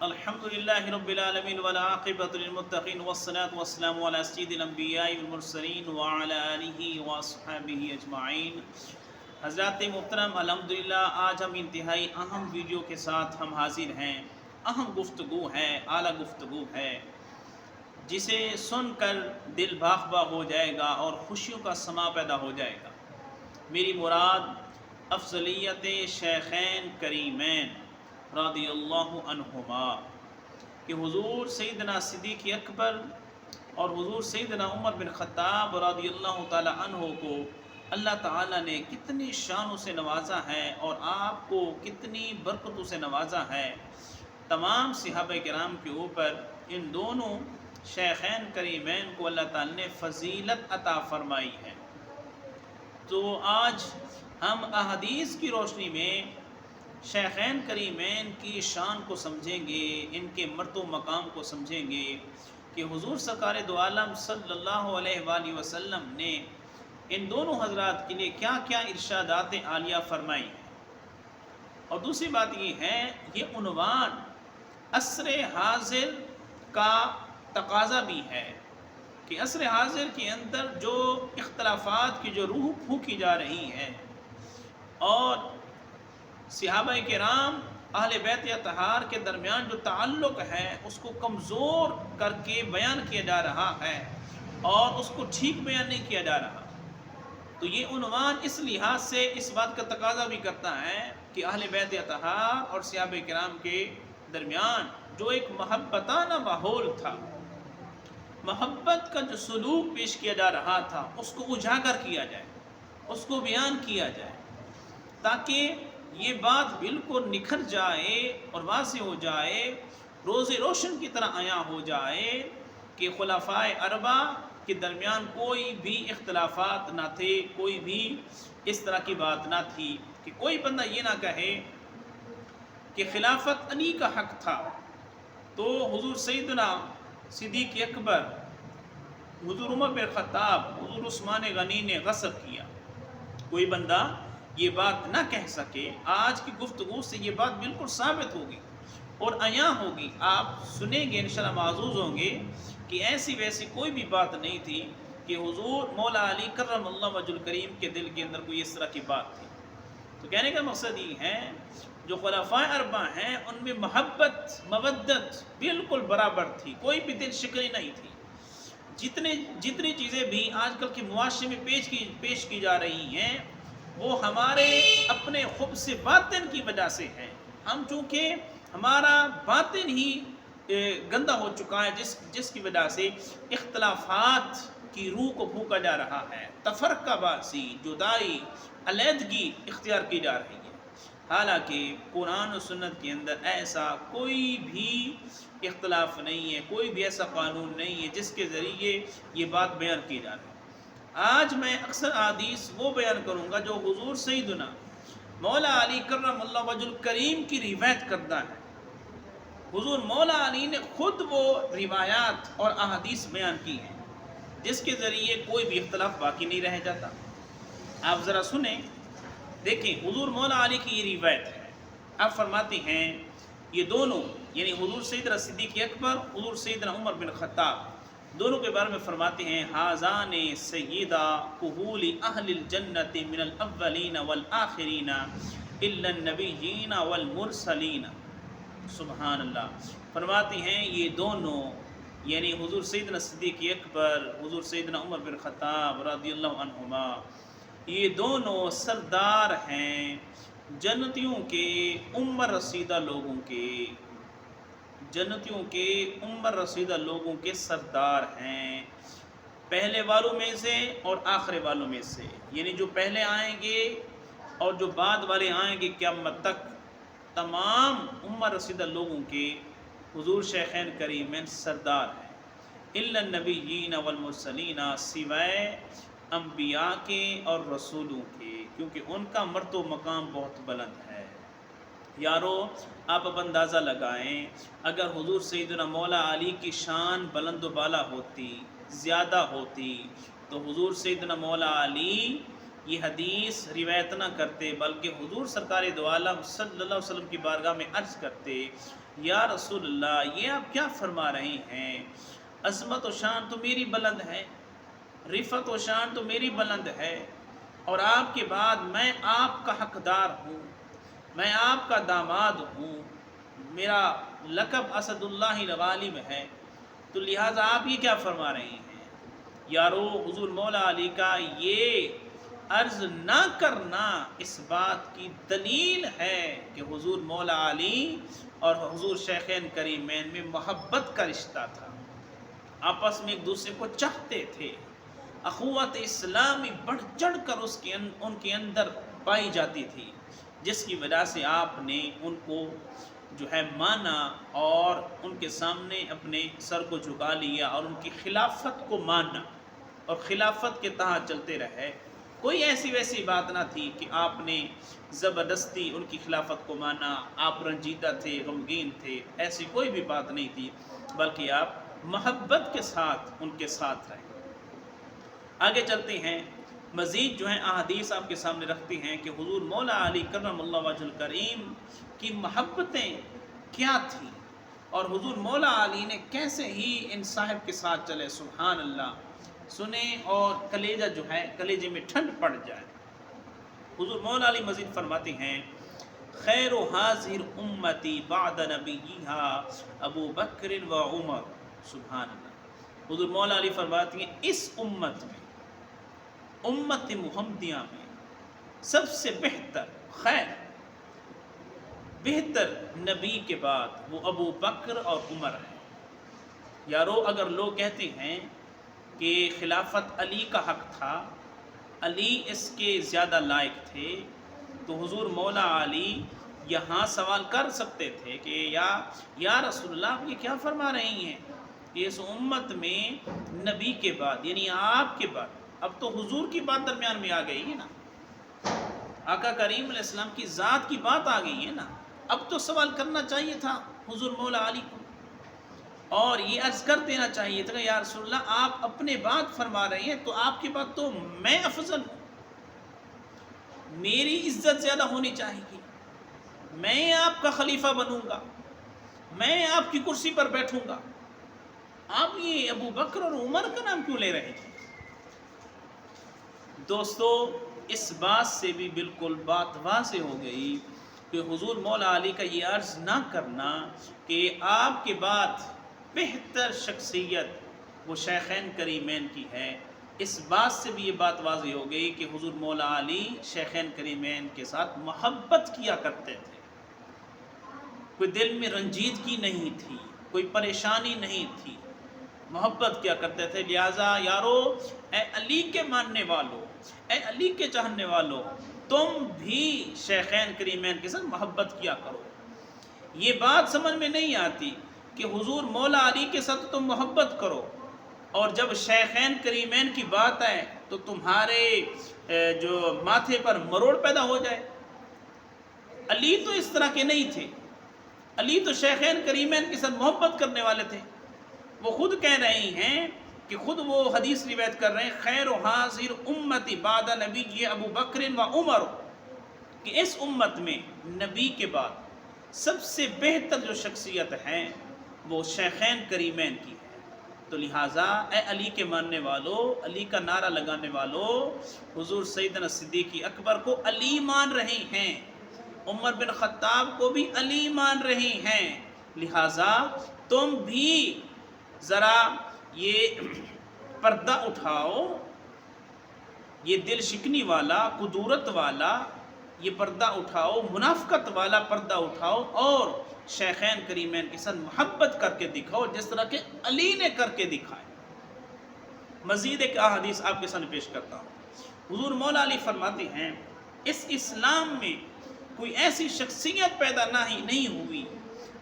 الحمد لله رب العالمين والعاقبة للمتقين والصلاة والسلام على سيد الأنبياء والمرسلين وعلى آله وأصحابه أجمعين۔ حضرات محترم، الحمدللہ آج ہم انتہائی اہم ویڈیو کے ساتھ ہم حاضر ہیں۔ اہم گفتگو ہے، اعلیٰ گفتگو ہے، جسے سن کر دل باغ باغ ہو جائے گا اور خوشیوں کا سما پیدا ہو جائے گا۔ میری مراد افضلیت شیخین کریمین رضی اللہ عنہما کہ حضور سیدنا صدیق اکبر اور حضور سیدنا عمر بن خطاب رضی اللہ تعالی عنہ کو اللہ تعالیٰ نے کتنی شانوں سے نوازا ہے اور آپ کو کتنی برکتوں سے نوازا ہے۔ تمام صحابہ کرام کے اوپر ان دونوں شیخین کریمین کو اللہ تعالیٰ نے فضیلت عطا فرمائی ہے۔ تو آج ہم احادیث کی روشنی میں شیخین کریمین کی شان کو سمجھیں گے، ان کے مرتبہ و مقام کو سمجھیں گے کہ حضور سرکار دو عالم صلی اللہ علیہ وآلہ وسلم نے ان دونوں حضرات کے لیے کیا کیا ارشادات عالیہ فرمائی ہیں۔ اور دوسری بات یہ ہے، یہ عنوان عصر حاضر کا تقاضا بھی ہے کہ عصر حاضر کے اندر جو اختلافات کی جو روح پھونکی جا رہی ہے اور صحابہ کرام اہل بیت اطہار کے درمیان جو تعلق ہے اس کو کمزور کر کے بیان کیا جا رہا ہے اور اس کو ٹھیک بیان نہیں کیا جا رہا، تو یہ عنوان اس لحاظ سے اس بات کا تقاضا بھی کرتا ہے کہ اہل بیت اطہار اور صحابہ کرام کے درمیان جو ایک محبتانہ ماحول تھا، محبت کا جو سلوک پیش کیا جا رہا تھا، اس کو اجاگر کیا جائے، اس کو بیان کیا جائے، تاکہ یہ بات بالکل نکھر جائے اور واضح ہو جائے، روز روشن کی طرح عیاں ہو جائے کہ خلفائے اربعہ کے درمیان کوئی بھی اختلافات نہ تھے، کوئی بھی اس طرح کی بات نہ تھی کہ کوئی بندہ یہ نہ کہے کہ خلافت علی کا حق تھا تو حضور سیدنا صدیق اکبر، حضور عمر بن خطاب، حضور عثمان غنی نے غصب کیا۔ کوئی بندہ یہ بات نہ کہہ سکے۔ آج کی گفتگو سے یہ بات بالکل ثابت ہوگی اور عیاں ہوگی، آپ سنیں گے انشاءاللہ، معزوز ہوں گے کہ ایسی ویسی کوئی بھی بات نہیں تھی کہ حضور مولا علی کرم اللہ وجہ الکریم کے دل کے اندر کوئی اس طرح کی بات تھی۔ تو کہنے کا مقصد یہ ہے، جو خلفائے اربعہ ہیں ان میں محبت مودت بالکل برابر تھی، کوئی بھی دل شکنی نہیں تھی۔ جتنی چیزیں بھی آج کل کے معاشرے میں پیش کی جا رہی ہیں وہ ہمارے اپنے خبث باطن کی وجہ سے ہے۔ ہم چونکہ ہمارا باطن ہی گندہ ہو چکا ہے، جس کی وجہ سے اختلافات کی روح کو پھونکا جا رہا ہے، تفرقہ بازی، جدائی، علیحدگی اختیار کی جا رہی ہے۔ حالانکہ قرآن و سنت کے اندر ایسا کوئی بھی اختلاف نہیں ہے، کوئی بھی ایسا قانون نہیں ہے جس کے ذریعے یہ بات بیان کی جا رہی ہے۔ آج میں اکثر احادیث وہ بیان کروں گا جو حضور سیدنا مولا علی کرم اللہ وجہ الکریم کی روایت کردہ ہے۔ حضور مولا علی نے خود وہ روایات اور احادیث بیان کی ہیں جس کے ذریعے کوئی بھی اختلاف باقی نہیں رہ جاتا۔ آپ ذرا سنیں، دیکھیں حضور مولا علی کی یہ روایت ہے۔ آپ فرماتے ہیں یہ دونوں یعنی حضور سیدنا صدیق اکبر، حضور سیدنا عمر بن خطاب، دونوں کے بارے میں فرماتے ہیں حاذان سیدہ قبول اہل الجنت من الاولین والآخرین الا النبیین والمرسلین۔ سبحان اللہ۔ فرماتے ہیں یہ دونوں یعنی حضور سیدنا صدیق اکبر، حضور سیدنا عمر بن خطاب رضی اللہ عنہما، یہ دونوں سردار ہیں جنتیوں کے عمر رسیدہ لوگوں کے، جنتیوں کے عمر رسیدہ لوگوں کے سردار ہیں، پہلے والوں میں سے اور آخر والوں میں سے، یعنی جو پہلے آئیں گے اور جو بعد والے آئیں گے قیامت تک، تمام عمر رسیدہ لوگوں کے حضور شیخین کریمین سردار ہیں۔ الا النبیین والمرسلین، سوائے انبیاء کے اور رسولوں کے، کیونکہ ان کا مرتبہ مقام بہت بلند ہے۔ یارو آپ اب اندازہ لگائیں، اگر حضور سیدنا مولا علی کی شان بلند و بالا ہوتی، زیادہ ہوتی، تو حضور سیدنا مولا علی یہ حدیث روایت نہ کرتے بلکہ حضور سرکار دو عالم صلی اللہ علیہ وسلم کی بارگاہ میں عرض کرتے، یا رسول اللہ یہ آپ کیا فرما رہے ہیں؟ عظمت و شان تو میری بلند ہے، رفعت و شان تو میری بلند ہے، اور آپ کے بعد میں آپ کا حقدار ہوں، میں آپ کا داماد ہوں، میرا لقب اسد اللہ الغالب ہے، تو لہٰذا آپ یہ کیا فرما رہے ہیں؟ یارو حضور مولا علی کا یہ عرض نہ کرنا اس بات کی دلیل ہے کہ حضور مولا علی اور حضور شیخین کریمین میں محبت کا رشتہ تھا، آپس میں ایک دوسرے کو چاہتے تھے، اخوت اسلامی بڑھ چڑھ کر ان کے اندر پائی جاتی تھی، جس کی وجہ سے آپ نے ان کو جو ہے مانا اور ان کے سامنے اپنے سر کو جھکا لیا اور ان کی خلافت کو مانا اور خلافت کے تحت چلتے رہے۔ کوئی ایسی ویسی بات نہ تھی کہ آپ نے زبردستی ان کی خلافت کو مانا، آپ رنجیدہ تھے، غمگین تھے، ایسی کوئی بھی بات نہیں تھی، بلکہ آپ محبت کے ساتھ ان کے ساتھ رہے۔ آگے چلتے ہیں، مزید جو ہیں احادیث آپ کے سامنے رکھتے ہیں کہ حضور مولا علی کرم اللہ وجہ الکریم کی محبتیں کیا تھیں اور حضور مولا علی نے کیسے ہی ان صاحب کے ساتھ چلے۔ سبحان اللہ، سنیں اور کلیجہ جو ہے کلیجے میں ٹھنڈ پڑ جائے۔ حضور مولا علی مزید فرماتے ہیں، خیر و حاضر امتی بعد نبیہا ابو بکر و عمر۔ سبحان اللہ، حضور مولا علی فرماتے ہیں اس امت میں، امت محمدیہ میں سب سے بہتر، خیر بہتر نبی کے بعد وہ ابو بکر اور عمر ہیں۔ یارو اگر لوگ کہتے ہیں کہ خلافت علی کا حق تھا، علی اس کے زیادہ لائق تھے، تو حضور مولا علی یہاں سوال کر سکتے تھے کہ یا رسول اللہ آپ یہ کیا فرما رہی ہیں کہ اس امت میں نبی کے بعد یعنی آپ کے بعد، اب تو حضور کی بات درمیان میں آ گئی ہے نا، آقا کریم علیہ السلام کی ذات کی بات آ گئی ہے نا، اب تو سوال کرنا چاہیے تھا حضور مولا علی کو اور یہ عرض کر دینا چاہیے تھا کہ یا رسول اللہ آپ اپنے بات فرما رہے ہیں تو آپ کے بعد تو میں افضل ہوں، میری عزت زیادہ ہونی چاہیے گی، میں آپ کا خلیفہ بنوں گا، میں آپ کی کرسی پر بیٹھوں گا، آپ یہ ابو بکر اور عمر کا نام کیوں لے رہے ہیں؟ دوستو اس بات سے بھی بالکل بات واضح ہو گئی کہ حضور مولا علی کا یہ عرض نہ کرنا کہ آپ کے بعد بہتر شخصیت وہ شیخین کریمین کی ہے، اس بات سے بھی یہ بات واضح ہو گئی کہ حضور مولا علی شیخین کریمین کے ساتھ محبت کیا کرتے تھے، کوئی دل میں رنجیدگی نہیں تھی، کوئی پریشانی نہیں تھی، محبت کیا کرتے تھے۔ لہٰذا یارو، اے علی کے ماننے والوں، اے علی کے چاہنے والوں، تم بھی شیخین کریمین کے ساتھ محبت کیا کرو۔ یہ بات سمجھ میں نہیں آتی کہ حضور مولا علی کے ساتھ تم محبت کرو اور جب شیخین کریمین کی بات آئے تو تمہارے جو ماتھے پر مروڑ پیدا ہو جائے۔ علی تو اس طرح کے نہیں تھے، علی تو شیخین کریمین کے ساتھ محبت کرنے والے تھے۔ وہ خود کہہ رہے ہیں کہ خود وہ حدیث روایت کر رہے ہیں، خیر و حاضر امتی بعد نبی ابو بکر و عمر، کہ اس امت میں نبی کے بعد سب سے بہتر جو شخصیت ہے وہ شیخین کریمین کی ہے۔ تو لہٰذا اے علی کے ماننے والوں، علی کا نعرہ لگانے والوں، حضور سیدنا صدیق اکبر کو علی مان رہے ہیں، عمر بن خطاب کو بھی علی مان رہے ہیں، لہٰذا تم بھی ذرا یہ پردہ اٹھاؤ، یہ دل شکنی والا، قدورت والا یہ پردہ اٹھاؤ، منافقت والا پردہ اٹھاؤ اور شیخین کریمین کے ساتھ محبت کر کے دکھاؤ جس طرح کہ علی نے کر کے دکھائے۔ مزید ایک احادیث آپ کے سامنے پیش کرتا ہوں۔ حضور مولا علی فرماتے ہیں، اس اسلام میں کوئی ایسی شخصیت پیدا نہیں ہوئی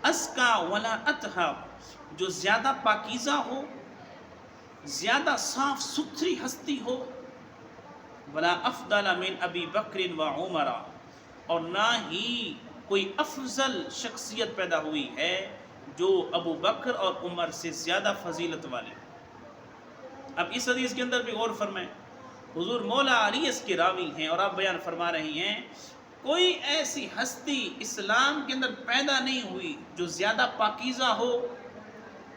اسکا ولا اطہر، جو زیادہ پاکیزہ ہو، زیادہ صاف ستھری ہستی ہو، ولا افضل من ابی بکر و عمر، اور نہ ہی کوئی افضل شخصیت پیدا ہوئی ہے جو ابو بکر اور عمر سے زیادہ فضیلت والے۔ اب اس حدیث کے اندر بھی غور فرمائیں، حضور مولا علی اس کے راوی ہیں، اور آپ بیان فرما رہی ہیں کوئی ایسی ہستی اسلام کے اندر پیدا نہیں ہوئی جو زیادہ پاکیزہ ہو۔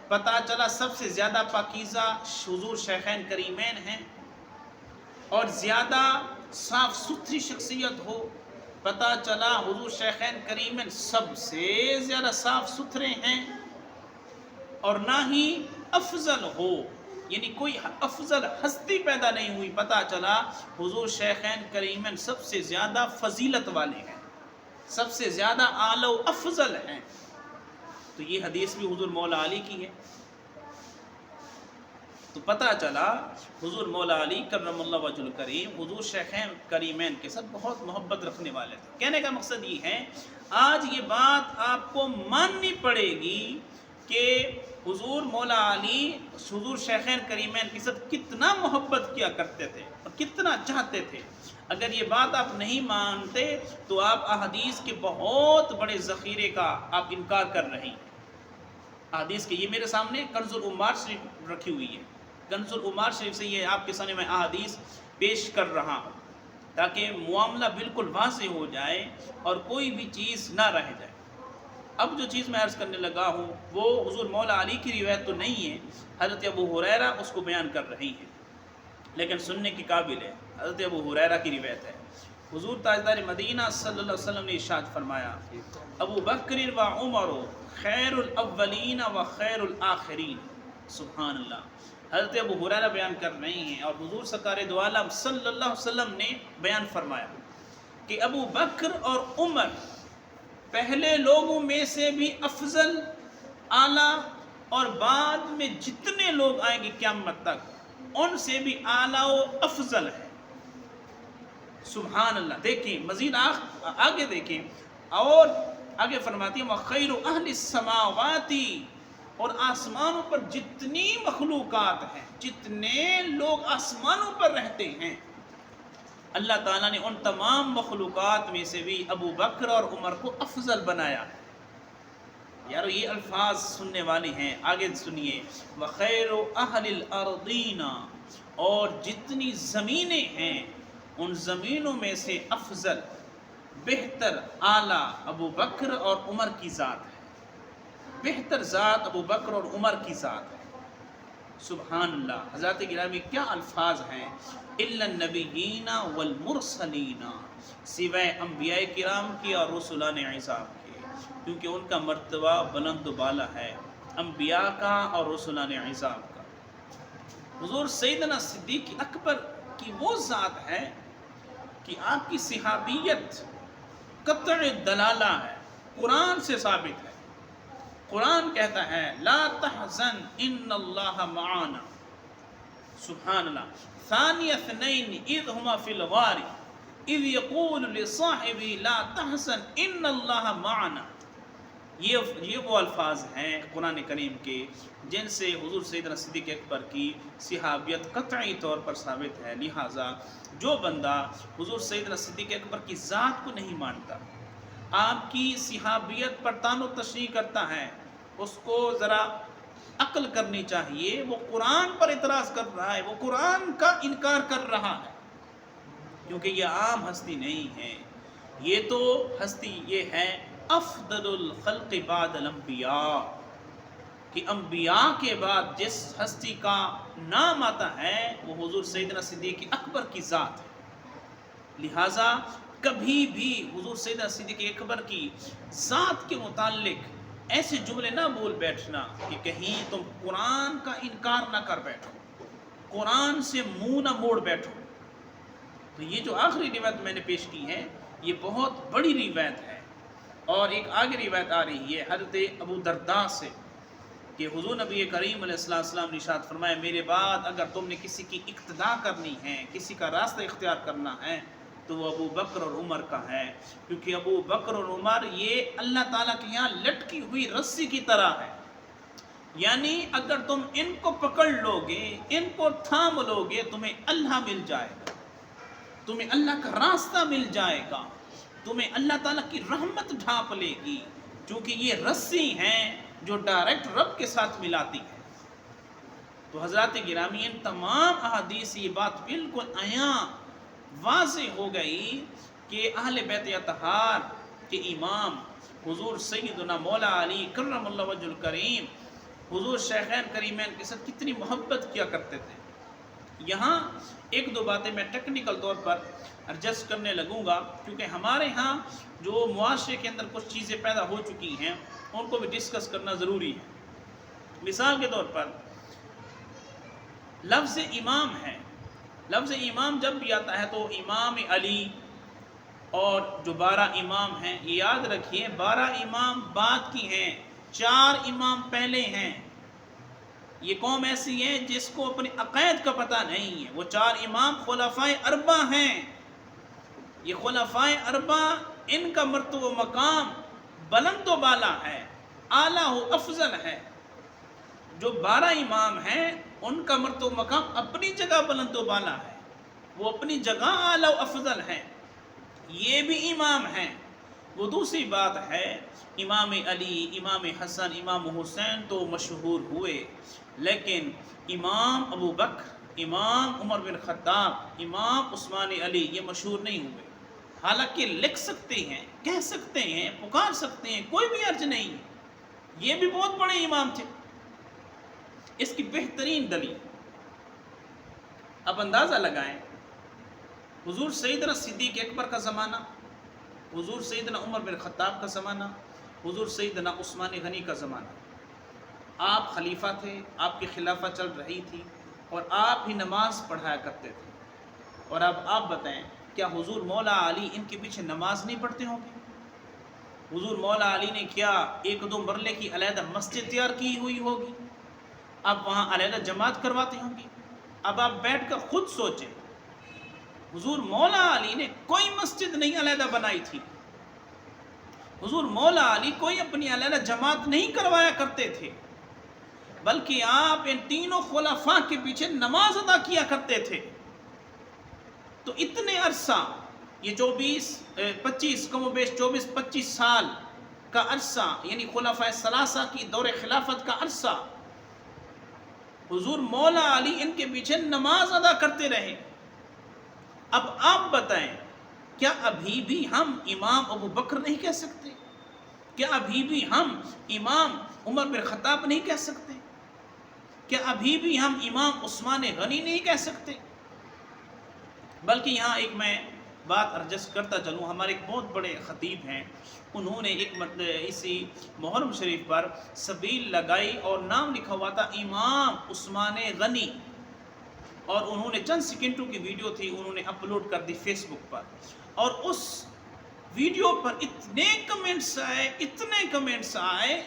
پتہ چلا سب سے زیادہ پاکیزہ حضور شیخین کریمین ہیں، اور زیادہ صاف ستھری شخصیت ہو، پتہ چلا حضور شیخین کریمین سب سے زیادہ صاف ستھرے ہیں، اور نہ ہی افضل ہو، یعنی کوئی افضل ہستی پیدا نہیں ہوئی، پتہ چلا حضور شیخین کریمین سب سے زیادہ فضیلت والے ہیں، سب سے زیادہ اعلی و افضل ہیں۔ تو یہ حدیث بھی حضور مولا علی کی ہے۔ تو پتہ چلا حضور مولا علی کرم اللہ وجہ الکریم حضور شیخین کریمین کے ساتھ بہت محبت رکھنے والے تھے۔ کہنے کا مقصد یہ ہے آج یہ بات آپ کو ماننی پڑے گی کہ حضور مولا علی حضور شیخین کریمین کے ساتھ کتنا محبت کیا کرتے تھے اور کتنا چاہتے تھے۔ اگر یہ بات آپ نہیں مانتے تو آپ احادیث کے بہت بڑے ذخیرے کا آپ انکار کر رہے ہیں۔ احادیث کے یہ میرے سامنے کنز العمار شریف رکھی ہوئی ہے، کنز العمار شریف سے یہ آپ کے سامنے میں احادیث پیش کر رہا ہوں تاکہ معاملہ بالکل واضح ہو جائے اور کوئی بھی چیز نہ رہ جائے۔ اب جو چیز میں عرض کرنے لگا ہوں وہ حضور مولا علی کی روایت تو نہیں ہے، حضرت ابو ہریرہ اس کو بیان کر رہی ہے، لیکن سننے کی قابل ہے۔ حضرت ابو ہریرہ کی روایت ہے، حضور تاجدار مدینہ صلی اللہ علیہ وسلم نے ارشاد فرمایا ابو بکر و عمر خیر الاولین و خیر الآخرین۔ سبحان اللہ، حضرت ابو ہریرہ بیان کر رہی ہیں اور حضور سرکار دو عالم صلی اللہ علیہ وسلم نے بیان فرمایا کہ ابو بکر اور عمر پہلے لوگوں میں سے بھی افضل، اعلیٰ، اور بعد میں جتنے لوگ آئیں گے قیامت تک ان سے بھی اعلیٰ و افضل ہے۔ سبحان اللہ، دیکھیں مزید آگے دیکھیں، اور آگے فرماتی ہیں وَخَيْرُ أَهْلِ السَّمَاوَاتِ، اور آسمانوں پر جتنی مخلوقات ہیں، جتنے لوگ آسمانوں پر رہتے ہیں، اللہ تعالیٰ نے ان تمام مخلوقات میں سے بھی ابو بکر اور عمر کو افضل بنایا۔ یارو یہ الفاظ سننے والے ہیں، آگے سنیے وَخَيْرُ أَهْلِ الْأَرْضِينَ، اور جتنی زمینیں ہیں ان زمینوں میں سے افضل، بہتر، اعلیٰ ابو بکر اور عمر کی ذات ہے، بہتر ذات ابو بکر اور عمر کی ذات ہے۔ سبحان اللہ، حضرات گرامی کیا الفاظ ہیں، الا النبیین والمرسلین، سوائے انبیاء کرام کی اور رسولان عظام کے، کیونکہ ان کا مرتبہ بلند و بالا ہے، انبیاء کا اور رسولان عظام کا۔ حضور سیدنا صدیق اکبر کی وہ ذات ہے کہ آپ کی صحابیت قطع دلالہ ہے، قرآن سے ثابت ہے۔ قرآن کہتا ہے لا تحزن ان اللہ معانا، سبحان اللہ، ثانی اثنین اذ ہما فی الغار اذ یقول لصاحبہ لا تحزن ان اللہ معانا۔ یہ وہ الفاظ ہیں قرآن کریم کے جن سے حضور سیدنا صدیق اکبر کی صحابیت قطعی طور پر ثابت ہے۔ لہٰذا جو بندہ حضور سیدنا صدیق اکبر کی ذات کو نہیں مانتا، آپ کی صحابیت پر طعن و تشریح کرتا ہے، اس کو ذرا عقل کرنی چاہیے، وہ قرآن پر اعتراض کر رہا ہے، وہ قرآن کا انکار کر رہا ہے، کیونکہ یہ عام ہستی نہیں ہے، یہ تو ہستی یہ ہے افضل الخلق بعد الانبیاء، کہ انبیاء کے بعد جس ہستی کا نام آتا ہے وہ حضور سیدنا صدیق اکبر کی ذات ہے۔ لہٰذا کبھی بھی حضور سیدنا صدیق اکبر کی ذات کے متعلق ایسے جملے نہ بول بیٹھنا کہ کہیں تم قرآن کا انکار نہ کر بیٹھو، قرآن سے منہ نہ موڑ بیٹھو۔ تو یہ جو آخری روایت میں نے پیش کی ہے یہ بہت بڑی روایت ہے، اور ایک آگے روایت آ رہی ہے حضرت ابو درداء سے کہ حضور نبی کریم علیہ السلام نے ارشاد فرمایا میرے بعد اگر تم نے کسی کی اقتداء کرنی ہے، کسی کا راستہ اختیار کرنا ہے تو وہ ابو بکر اور عمر کا ہے، کیونکہ ابو بکر اور عمر یہ اللہ تعالیٰ کے یہاں لٹکی ہوئی رسی کی طرح ہے، یعنی اگر تم ان کو پکڑ لو گے، ان کو تھام لو گے، تمہیں اللہ مل جائے گا، تمہیں اللہ کا راستہ مل جائے گا، تمہیں اللہ تعالیٰ کی رحمت ڈھانپ لے گی، کیونکہ یہ رسی ہیں جو ڈائریکٹ رب کے ساتھ ملاتی ہے۔ تو حضرات گرامی ان تمام احادیث سے یہ بات بالکل عیاں واضح ہو گئی کہ اہل بیت اطہار کے امام حضور سیدنا مولا علی کرم اللہ وجہ الکریم حضور شیخین کریمین کے ساتھ کتنی محبت کیا کرتے تھے۔ یہاں ایک دو باتیں میں ٹیکنیکل طور پر ایڈجسٹ کرنے لگوں گا، کیونکہ ہمارے ہاں جو معاشرے کے اندر کچھ چیزیں پیدا ہو چکی ہیں ان کو بھی ڈسکس کرنا ضروری ہے۔ مثال کے طور پر لفظ امام ہے، لفظ امام جب بھی آتا ہے تو امام علی اور جو 12 امام ہیں، یہ یاد رکھیے 12 امام بعد کی ہیں، 4 امام پہلے ہیں۔ یہ قوم ایسی ہے جس کو اپنے عقائد کا پتہ نہیں ہے۔ وہ 4 امام خلفائے اربع ہیں۔ یہ خلفائے اربع ان کا مرتبہ و مقام بلند و بالا ہے، اعلیٰ و افضل ہے۔ جو 12 امام ہیں ان کا مرتبہ و مقام اپنی جگہ بلند و بالا ہے، وہ اپنی جگہ اعلیٰ و افضل ہیں، یہ بھی امام ہیں۔ وہ دوسری بات ہے امام علی، امام حسن، امام حسین تو مشہور ہوئے، لیکن امام ابو بکر، امام عمر بن خطاب، امام عثمان علی یہ مشہور نہیں ہوئے۔ حالانکہ لکھ سکتے ہیں، کہہ سکتے ہیں، پکار سکتے ہیں، کوئی بھی حرج نہیں، یہ بھی بہت بڑے امام تھے۔ اس کی بہترین دلیل اب اندازہ لگائیں، حضور سیدنا صدیق اکبر کا زمانہ، حضور سیدنا عمر بن خطاب کا زمانہ، حضور سیدنا عثمان غنی کا زمانہ۔ آپ خلیفہ تھے، آپ کی خلافت چل رہی تھی اور آپ ہی نماز پڑھایا کرتے تھے۔ اور اب آپ بتائیں کیا حضور مولا علی ان کے پیچھے نماز نہیں پڑھتے ہوں گے؟ حضور مولا علی نے کیا 1-2 مرلے کی علیحدہ مسجد تیار کی ہوئی ہوگی؟ آپ وہاں علیحدہ جماعت کرواتے ہوں گے؟ اب آپ بیٹھ کر خود سوچیں، حضور مولا علی نے کوئی مسجد نہیں علیحدہ بنائی تھی، حضور مولا علی کوئی اپنی علیحدہ جماعت نہیں کروایا کرتے تھے، بلکہ آپ ان تینوں خلفاء کے پیچھے نماز ادا کیا کرتے تھے۔ تو اتنے عرصہ، یہ 25 کم و بیش 24-25 سال کا عرصہ، یعنی خلفائے ثلاثہ کی دور خلافت کا عرصہ، حضور مولا علی ان کے پیچھے نماز ادا کرتے رہے۔ اب آپ بتائیں کیا ابھی بھی ہم امام ابو بکر نہیں کہہ سکتے؟ کیا ابھی بھی ہم امام عمر بن خطاب نہیں کہہ سکتے؟ کیا ابھی بھی ہم امام عثمان غنی نہیں کہہ سکتے؟ بلکہ یہاں ایک میں بات ایڈجسٹ کرتا چلوں، ہمارے ایک بہت بڑے خطیب ہیں، انہوں نے ایک اسی محرم شریف پر سبیل لگائی اور نام لکھا ہوا تھا امام عثمان غنی، اور انہوں نے چند سیکنڈوں کی ویڈیو تھی، انہوں نے اپلوڈ کر دی فیس بک پر، اور اس ویڈیو پر اتنے کمنٹس آئے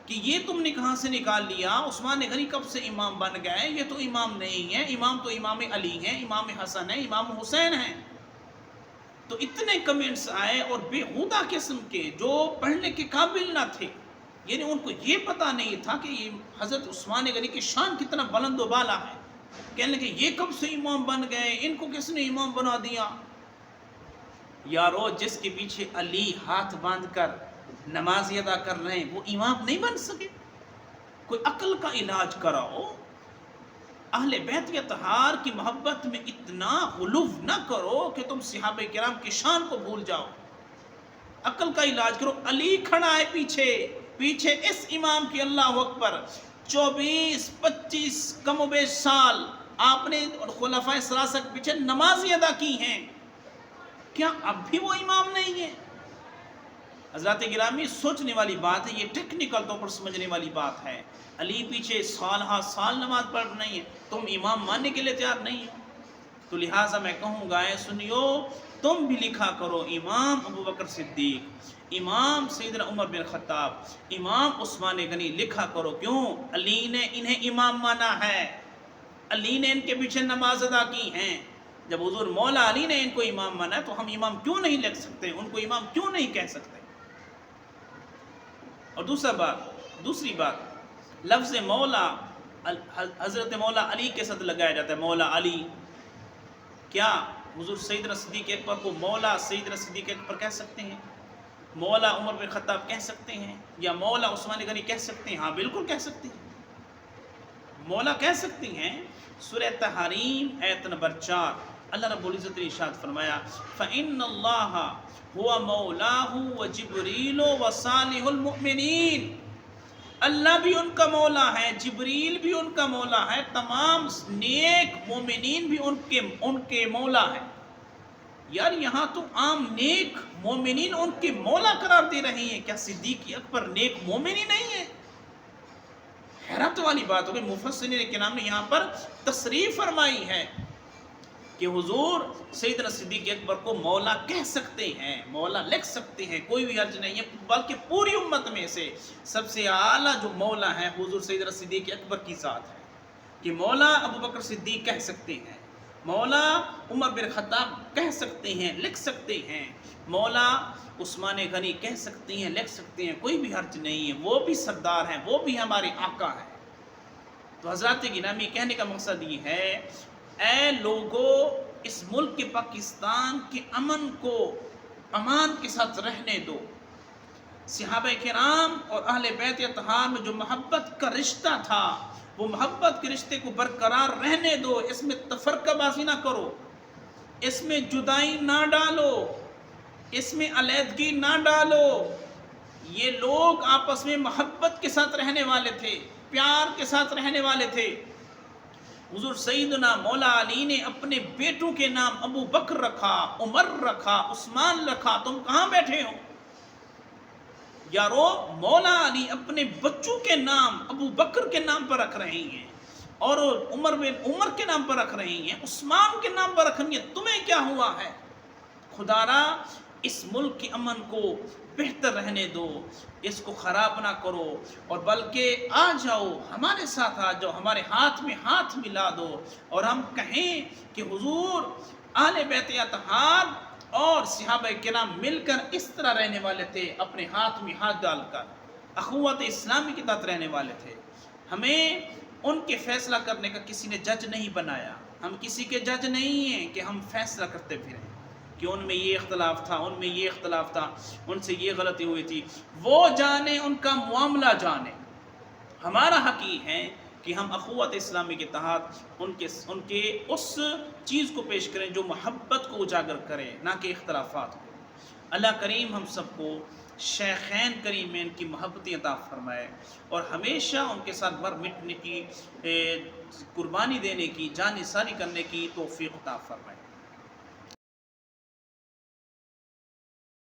کہ یہ تم نے کہاں سے نکال لیا، عثمان غنی کب سے امام بن گئے، یہ تو امام نہیں ہے، امام تو امام علی ہیں، امام حسن ہیں، امام حسین ہیں۔ تو اتنے کمنٹس آئے اور بےہودہ قسم کے، جو پڑھنے کے قابل نہ تھے، یعنی ان کو یہ پتہ نہیں تھا کہ یہ حضرت عثمان غنی کی شان کتنا بلند و بالا ہے، کہنے کہ یہ کب سے امام بن گئے، ان کو کس نے امام بنا دیا۔ یارو، جس کے پیچھے علی ہاتھ باندھ کر نماز ادا کر رہے ہیں وہ امام نہیں بن سکے؟ کوئی عقل کا علاج کراؤ، اہل بیت اطہار کی محبت میں اتنا غلو نہ کرو کہ تم صحابہ کرام کی شان کو بھول جاؤ، عقل کا علاج کرو۔ علی کھڑا ہے پیچھے اس امام کی، اللہ اکبر، 24-25 کم و بیش سال آپ نے خلفائے ثلاثہ کے پیچھے نمازیں ادا کی ہیں، کیا اب بھی وہ امام نہیں ہے؟ حضرات گرامی، سوچنے والی بات ہے، یہ ٹیکنیکل طور پر سمجھنے والی بات ہے۔ علی پیچھے سال ہا سال نماز پڑھ رہی ہیں، تم امام ماننے کے لیے تیار نہیں ہو، تو لہٰذا میں کہوں گا سنیو، تم بھی لکھا کرو امام ابو بکر صدیق، امام سیدنا عمر بن خطاب، امام عثمان غنی لکھا کرو۔ کیوں؟ علی نے انہیں امام مانا ہے، علی نے ان کے پیچھے نماز ادا کی ہیں۔ جب حضور مولا علی نے ان کو امام مانا ہے تو ہم امام کیوں نہیں لکھ سکتے، ان کو امام کیوں نہیں کہہ سکتے؟ اور دوسری بات، لفظ مولا حضرت مولا علی کے ساتھ لگایا جاتا ہے، مولا علی۔ کیا حضور سیدنا صدیق اکبر کو مولا سیدنا صدیق اکبر کہہ سکتے ہیں؟ مولا عمر بن خطاب کہہ سکتے ہیں؟ یا مولا عثمان غنی کہہ سکتے ہیں؟ ہاں بالکل کہہ سکتے ہیں، مولا کہہ سکتی ہیں؟ سورہ تحریم آیت نمبر 4 اللہ رب العزت نے ارشاد فرمایا فَإِنَّ اللَّهَ هُوَ مَوْلَاهُ وَجِبْرِيلُ وَصَالِحُ الْمُؤْمِنِينَ، اللہ بھی ان کا مولا ہے، جبریل بھی ان کا مولا ہے، تمام نیک مومنین بھی ان کے مولا ہیں۔ یار یہاں تو عام نیک مومنین ان کے مولا قرار دے رہے ہیں، کیا صدیق اکبر نیک مومن ہی نہیں ہے؟ حیرت والی بات ہوگی۔ مفسرین کرام نے یہاں پر تصریح فرمائی ہے کہ حضور سیدنا صدیق اکبر کو مولا کہہ سکتے ہیں، مولا لکھ سکتے ہیں، کوئی بھی حرج نہیں ہے، بلکہ پوری امت میں سے سب سے اعلیٰ جو مولا ہے حضور سیدنا صدیق اکبر کی ذات ہے، کہ مولا ابو بکر صدیق کہہ سکتے ہیں، مولا عمر بن خطاب کہہ سکتے ہیں، لکھ سکتے ہیں، مولا عثمان غنی کہہ سکتے ہیں، لکھ سکتے ہیں، کوئی بھی حرج نہیں ہے، وہ بھی سردار ہیں، وہ بھی ہمارے آقا ہیں۔ تو حضرات گرامی کہنے کا مقصد یہ ہے، اے لوگو اس ملک کے پاکستان کے امن کو امان کے ساتھ رہنے دو، صحابہ کرام اور اہل بیت اطہار میں جو محبت کا رشتہ تھا وہ محبت کے رشتے کو برقرار رہنے دو، اس میں تفرقہ بازی نہ کرو، اس میں جدائی نہ ڈالو، اس میں علیحدگی نہ ڈالو۔ یہ لوگ آپس میں محبت کے ساتھ رہنے والے تھے، پیار کے ساتھ رہنے والے تھے۔ حضور سیدنا مولا علی نے اپنے بیٹوں کے نام ابو بکر رکھا، عمر رکھا، عثمان رکھا، تم کہاں بیٹھے ہو؟ یارو مولا علی اپنے بچوں کے نام ابو بکر کے نام پر رکھ رہے ہیں، اور عمر کے نام پر رکھ رہے ہیں، عثمان کے نام پر رکھ رہی ہیں، تمہیں کیا ہوا ہے؟ خدا را اس ملک کے امن کو بہتر رہنے دو، اس کو خراب نہ کرو، اور بلکہ آ جاؤ ہمارے ساتھ، آ جاؤ ہمارے ہاتھ میں ہاتھ ملا دو، اور ہم کہیں کہ حضور اہل بیت اطہار اور صحابہ کرام مل کر اس طرح رہنے والے تھے، اپنے ہاتھ میں ہاتھ ڈال کر اخوت اسلامی کے تحت رہنے والے تھے۔ ہمیں ان کے فیصلہ کرنے کا کسی نے جج نہیں بنایا، ہم کسی کے جج نہیں ہیں کہ ہم فیصلہ کرتے پھریں کہ ان میں یہ اختلاف تھا، ان میں یہ اختلاف تھا، ان سے یہ غلطی ہوئی تھی، وہ جانے، ان کا معاملہ جانے۔ ہمارا حق یہ ہے کہ ہم اخوت اسلامی کے تحت ان کے اس چیز کو پیش کریں جو محبت کو اجاگر کرے، نہ کہ اختلافات کو۔ اللہ کریم ہم سب کو شیخین کریمین کی محبت عطا فرمائے، اور ہمیشہ ان کے ساتھ مر مٹنے کی، قربانی دینے کی، جان نثاری کرنے کی توفیق عطا فرمائے۔